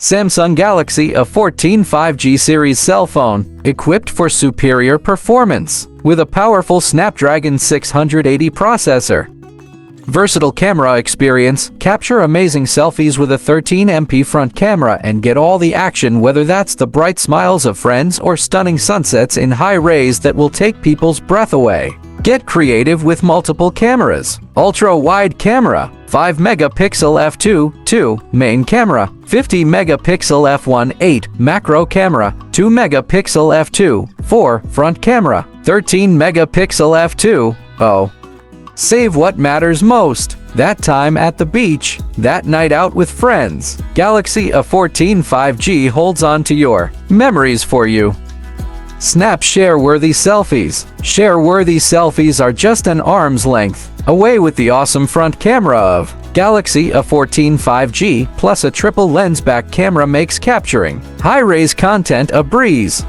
Samsung Galaxy A14 5G series cell phone, equipped for superior performance, with a powerful Snapdragon 680 processor. Versatile camera experience, capture amazing selfies with a 13MP front camera and get all the action, whether that's the bright smiles of friends or stunning sunsets in high rays that will take people's breath away. Get creative with multiple cameras. Ultra-wide camera, 5-megapixel f2.2 main camera, 50-megapixel f1.8 macro camera, 2-megapixel f2.4 front camera, 13-megapixel f2.0. Save what matters most. That time at the beach, that night out with friends. Galaxy A14 5G holds on to your memories for you. Snap share-worthy selfies. Share-worthy selfies are just an arm's length away with the awesome front camera of Galaxy A14 5G, plus a triple lens back camera makes capturing high-res content a breeze.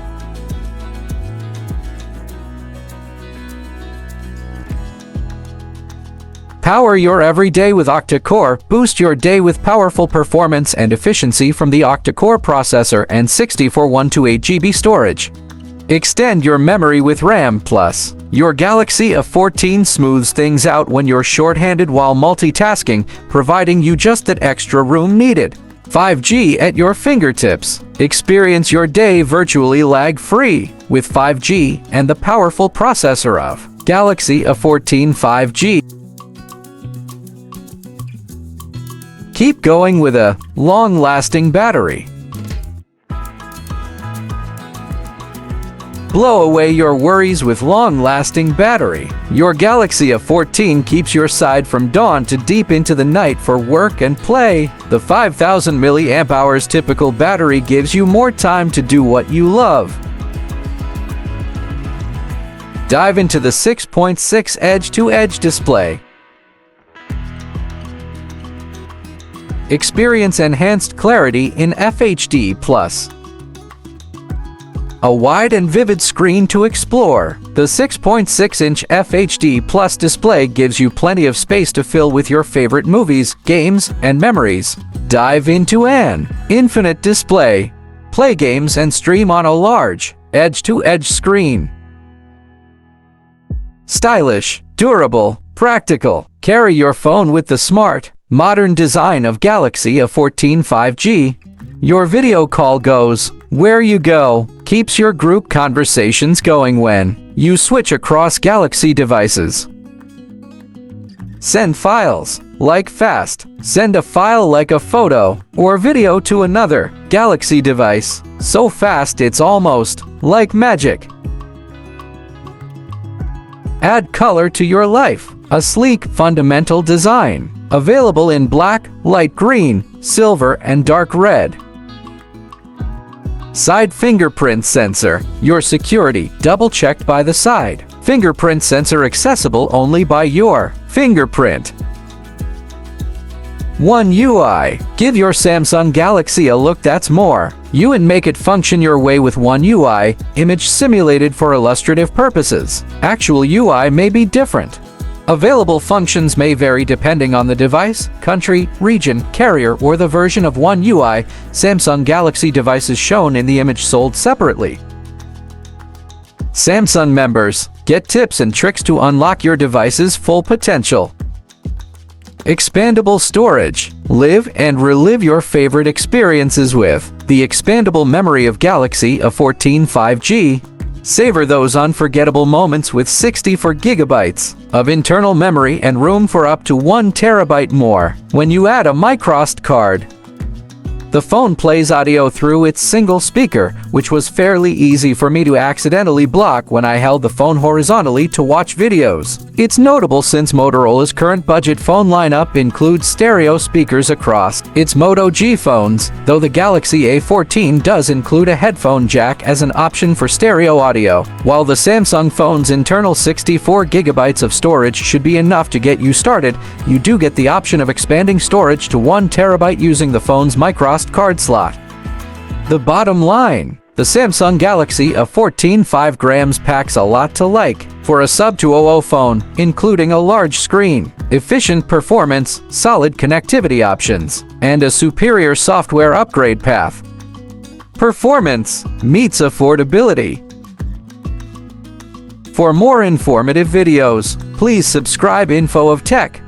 Power your everyday with octa-core. Boost your day with powerful performance and efficiency from the octa-core processor and 64/128GB storage. Extend your memory with RAM+. Your Galaxy A14 smooths things out when you're short-handed while multitasking, providing you just that extra room needed. 5G at your fingertips. Experience your day virtually lag-free with 5G and the powerful processor of Galaxy A14 5G. Keep going with a long-lasting battery. Blow away your worries with long-lasting battery. Your Galaxy A14 keeps your side from dawn to deep into the night for work and play. The 5000 mAh typical battery gives you more time to do what you love. Dive into the 6.6 edge-to-edge display. Experience enhanced clarity in FHD+. A wide and vivid screen to explore. The 6.6-inch FHD Plus display gives you plenty of space to fill with your favorite movies, games, and memories. Dive into an infinite display. Play games and stream on a large, edge-to-edge screen. Stylish, durable, practical. Carry your phone with the smart, modern design of Galaxy A14 5G. Your video call goes where you go, keeps your group conversations going when you switch across Galaxy devices. Send files like fast. Send a file like a photo or video to another Galaxy device so fast it's almost like magic. Add color to your life. A sleek, fundamental design. Available in black, light green, silver, and dark red. Side fingerprint sensor. Your security double-checked by the side. Fingerprint sensor accessible only by your fingerprint. One UI. Give your Samsung Galaxy a look that's more you and make it function your way with One UI. Image simulated for illustrative purposes. Actual UI may be different. Available functions may vary depending on the device, country, region, carrier, or the version of One UI. Samsung Galaxy devices shown in the image sold separately. Samsung members, get tips and tricks to unlock your device's full potential. Expandable storage. Live and relive your favorite experiences with the expandable memory of Galaxy A14 5G. Savor those unforgettable moments with 64 gigabytes of internal memory and room for up to 1 terabyte more when you add a microSD card. The phone plays audio through its single speaker, which was fairly easy for me to accidentally block when I held the phone horizontally to watch videos. It's notable since Motorola's current budget phone lineup includes stereo speakers across its Moto G phones, though the Galaxy A14 does include a headphone jack as an option for stereo audio. While the Samsung phone's internal 64 gigabytes of storage should be enough to get you started, you do get the option of expanding storage to 1 terabyte using the phone's microSD card slot. The bottom line, The Samsung Galaxy A14 5 grams packs a lot to like for a sub-200 phone, including a large screen, efficient performance, solid connectivity options, and a superior software upgrade path. Performance meets affordability. For more informative videos, please subscribe Info of Tech.